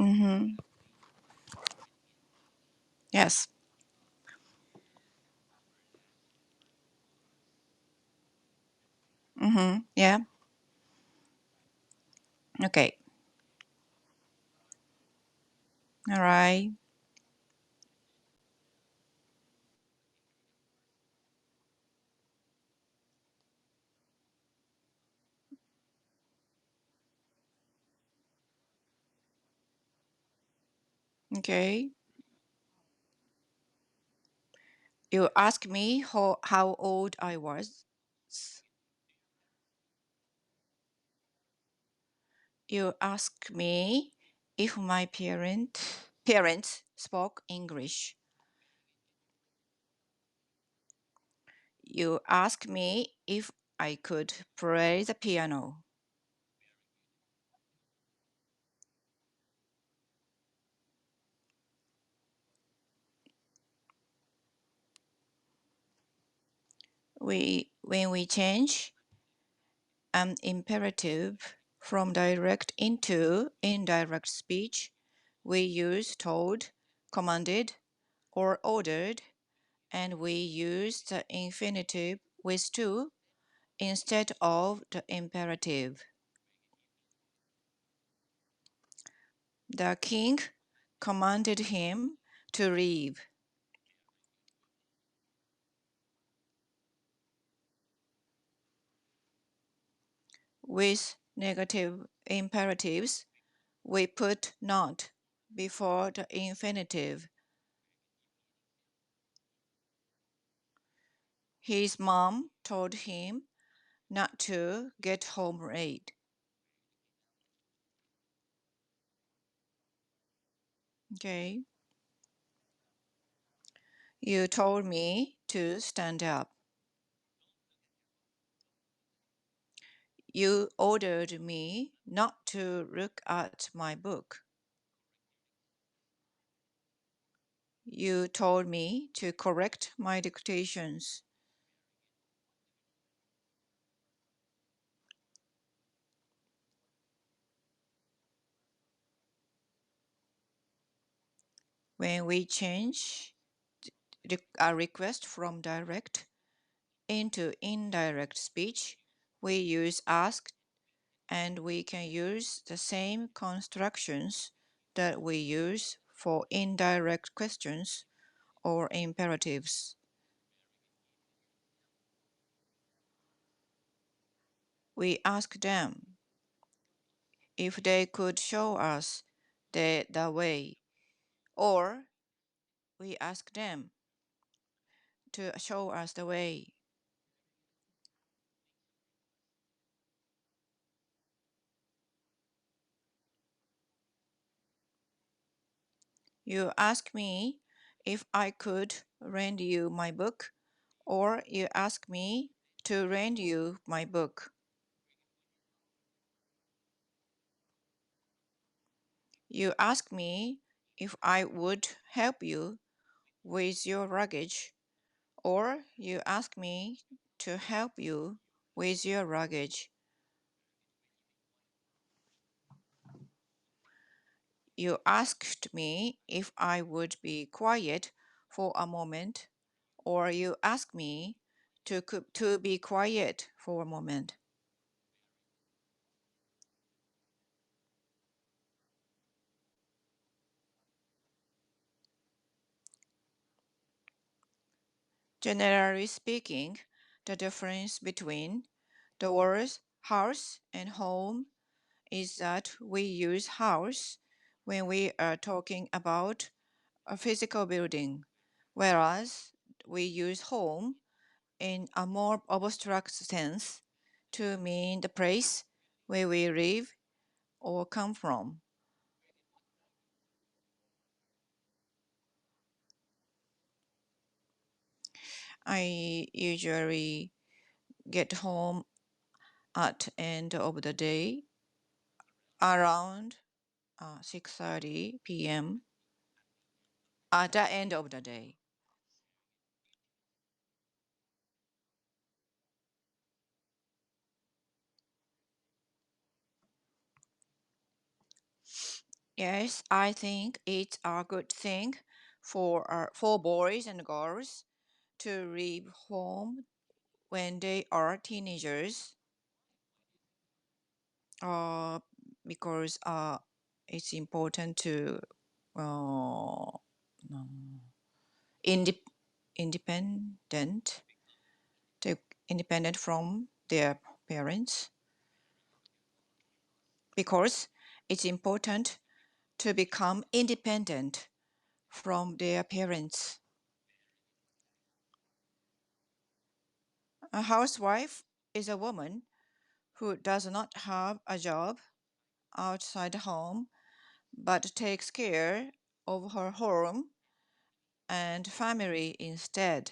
Mm-hmm. Yes. Mm-hmm. Yeah. Okay. All right. Okay. You ask me how old I was. You ask me if my parents spoke English. You ask me if I could play the piano. When we change an imperative from direct into indirect speech, we use told, commanded, or ordered, and we use the infinitive with to instead of the imperative. The king commanded him to leave. With negative imperatives, we put not before the infinitive. His mom told him not to get home late. Okay. You told me to stand up. You ordered me not to look at my book. You told me to correct my dictations. When we change a request from direct into indirect speech, we use ask, and we can use the same constructions that we use for indirect questions or imperatives. We ask them if they could show us the way, or we ask them to show us the way. You ask me if I could lend you my book, or you ask me to lend you my book. You ask me if I would help you with your luggage, or you ask me to help you with your luggage. You asked me if I would be quiet for a moment, or you asked me to be quiet for a moment. Generally speaking, the difference between the words house and home is that we use house when we are talking about a physical building, whereas we use home in a more abstract sense to mean the place where we live or come from. I usually get home at end of the day around 6:30 p.m. at the end of the day. Yes, I think it's a good thing for boys and girls to leave home when they are teenagers, uh, because it's important to uh, inde- independent to independent from their parents, because it's important to become independent from their parents. A housewife is a woman who does not have a job outside home but takes care of her home and family instead.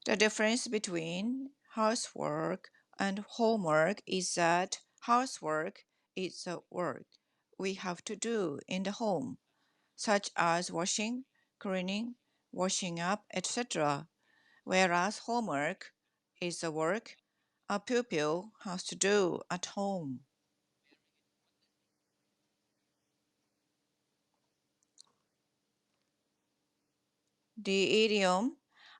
The difference between housework and homework is that housework is the work we have to do in the home, such as washing, cleaning, washing up, etc., whereas homework is the work a pupil has to do at home. The idiom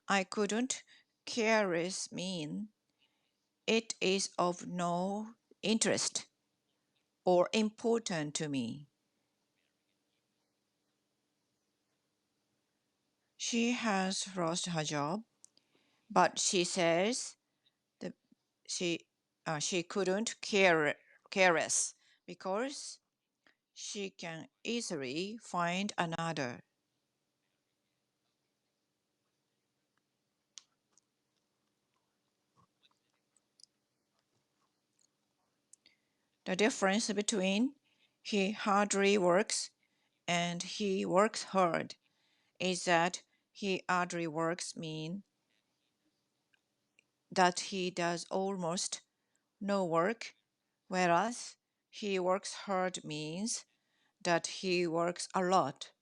"I couldn't care less" mean it is of no interest or important to me. She has lost her job, but she says that she she couldn't care less because she can easily find another. The difference between "he hardly works" and "he works hard" is that "he hardly works" mean that he does almost no work, whereas "he works hard" means that he works a lot.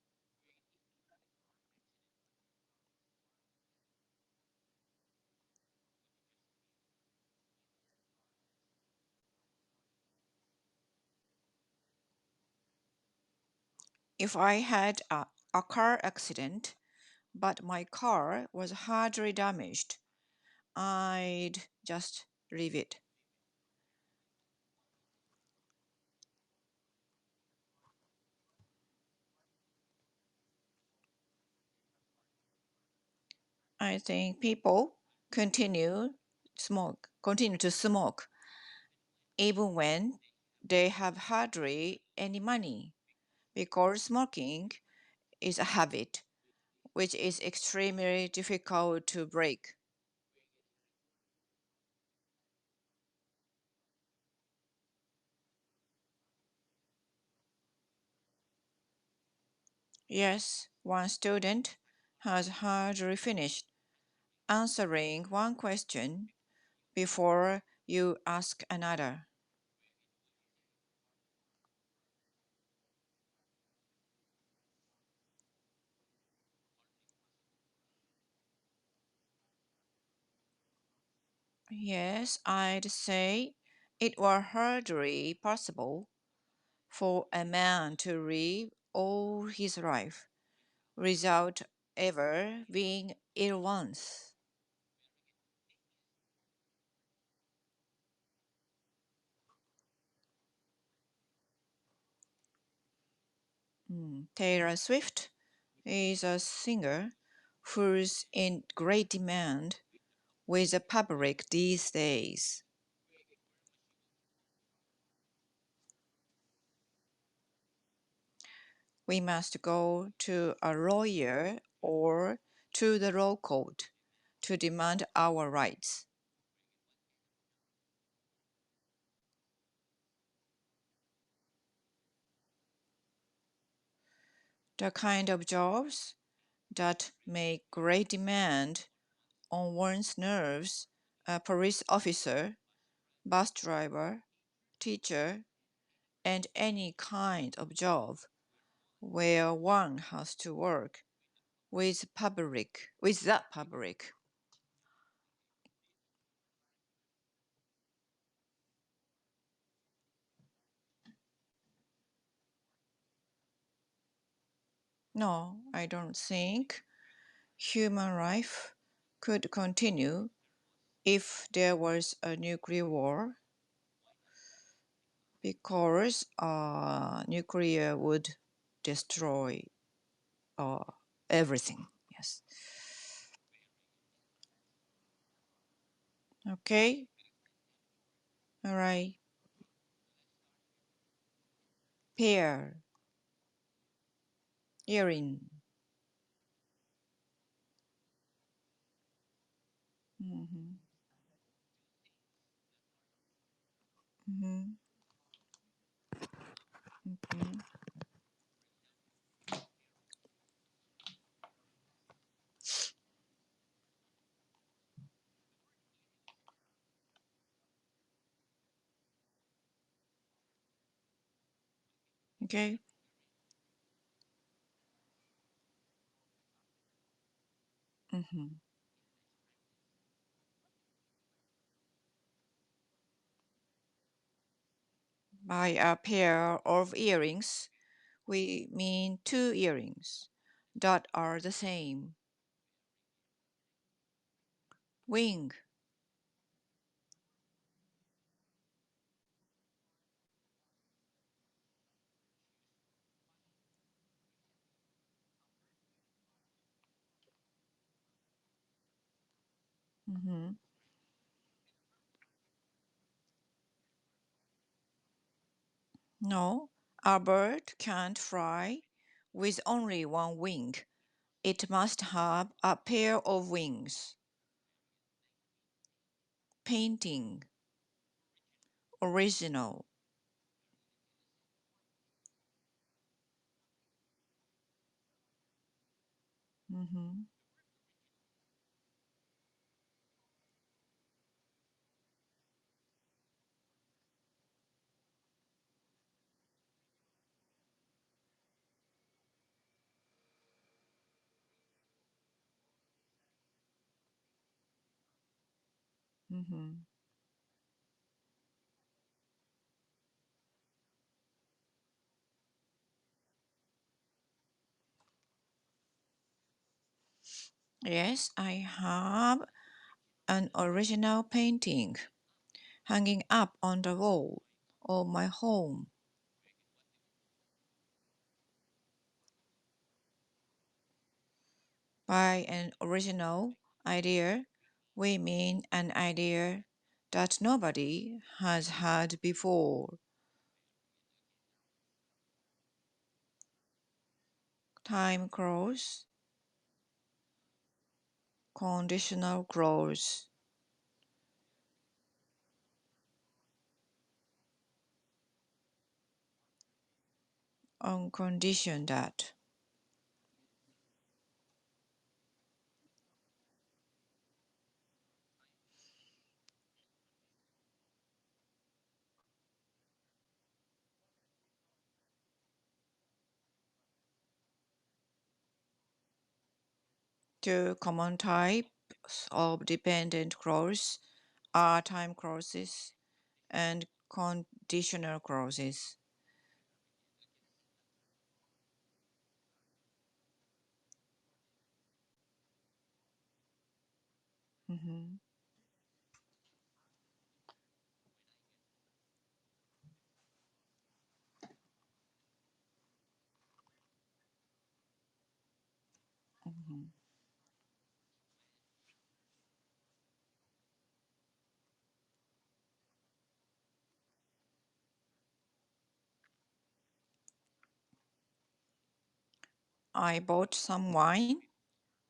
If I had a car accident, but my car was hardly damaged, I'd just leave it. I think people continue to smoke even when they have hardly any money, because smoking is a habit which is extremely difficult to break. Yes, one student has hardly finished answering one question before you ask another. Yes, I'd say it were hardly possible for a man to live all his life without ever being ill once. Taylor Swift is a singer who's in great demand with the public these days. We must go to a lawyer or to the law court to demand our rights. The kind of jobs that make great demand on one's nerves: a police officer, bus driver, teacher, and any kind of job where one has to work with the public. No, I don't think human life could continue if there was a nuclear war because nuclear would destroy uh, everything. Yes. Okay. All right. Pear. Earring. Mm-hmm. Mm-hmm. Okay. Okay. Mm-hmm. By a pair of earrings, we mean two earrings that are the same. Wing. Mm-hmm. No, a bird can't fly with only one wing. It must have a pair of wings. Painting. Original. Mm-hmm. Mm-hmm. Yes, I have an original painting hanging up on the wall of my home. By an original idea, we mean an idea that nobody has had before. Time clause, conditional clause, on condition that. Two common types of dependent clause are time clauses and conditional clauses. Mhm, mhm. I bought some wine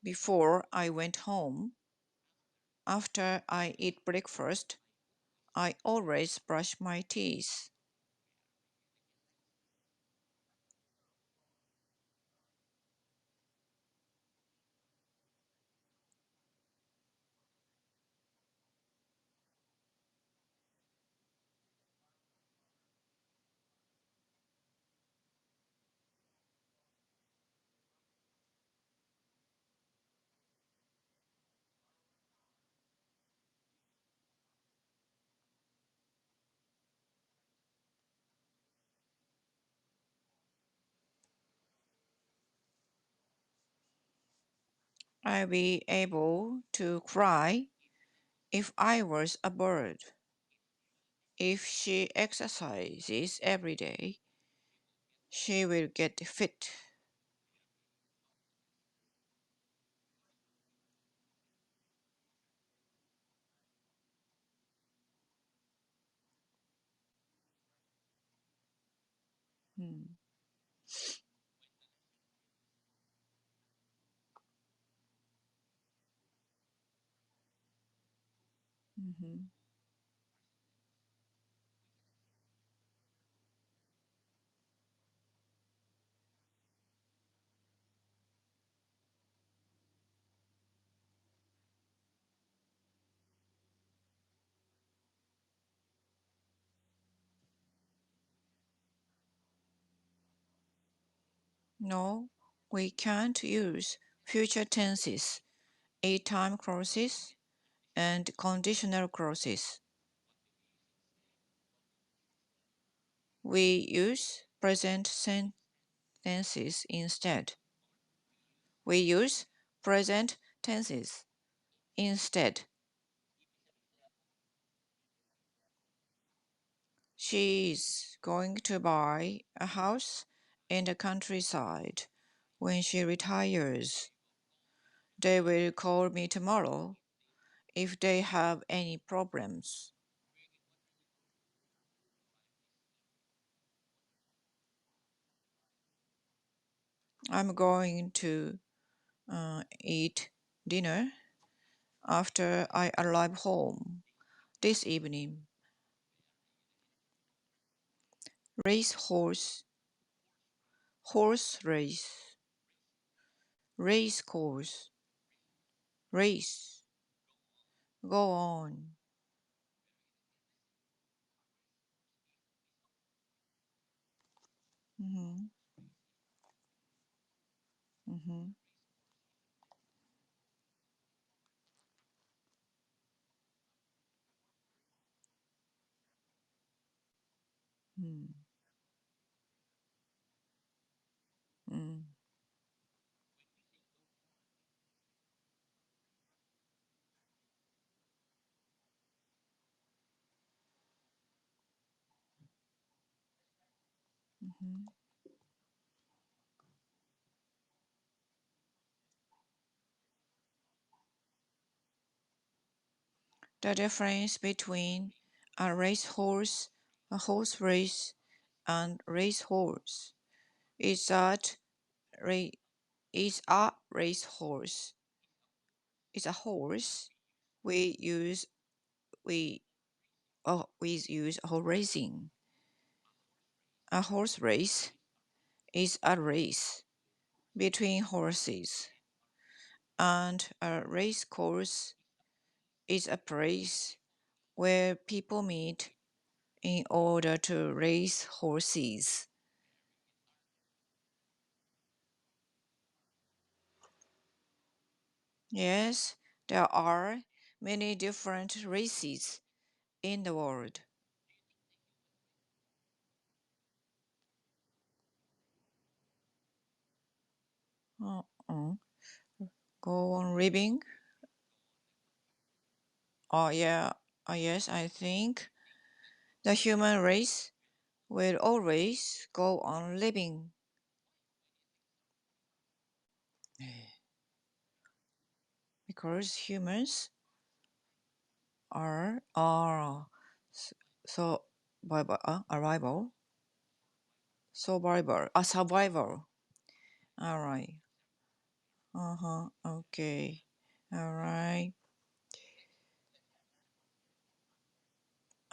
before I went home. After I eat breakfast, I always brush my teeth. I'd be able to cry if I was a bird. If she exercises every day, she will get fit. Hmm. Mhm. No, we can't use future tenses, a-time clauses, and conditional clauses. We use present tenses instead. We use present tenses instead. She is going to buy a house in the countryside when she retires. They will call me tomorrow if they have any problems. I'm going to eat dinner after I arrive home this evening. Race horse, horse race, race course, race, go on. Mhm, mhm, mm, mm, mhm. The difference between a racehorse, a horse race, and racehorse is that ra- is a racehorse is a horse we use we we use horse racing. A horse race is a race between horses, and a race course is a place where people meet in order to race horses. Yes, there are many different races in the world. Uh-uh. Go on living. Oh yeah, yes, I think the human race will always go on living because humans are so arrival survivor a survivor. All right. Okay. All right.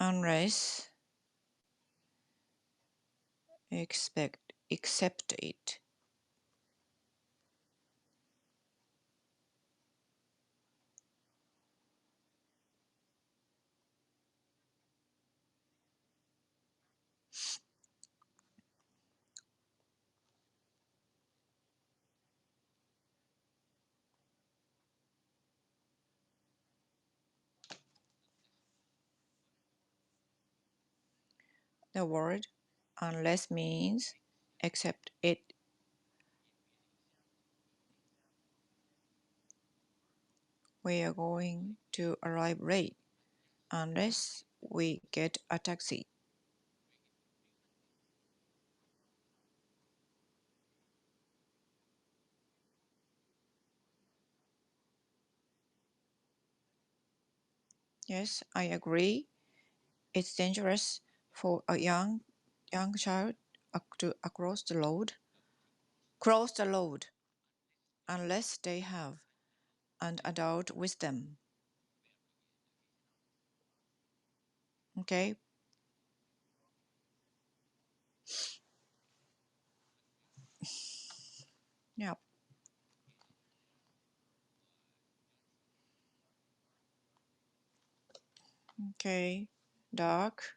Unless accept it. The word unless means accept it. we are going to arrive late unless we get a taxi. Yes, I agree. It's dangerous for a young child to cross the road unless they have an adult with them. Okay? Yeah. Okay. Dark.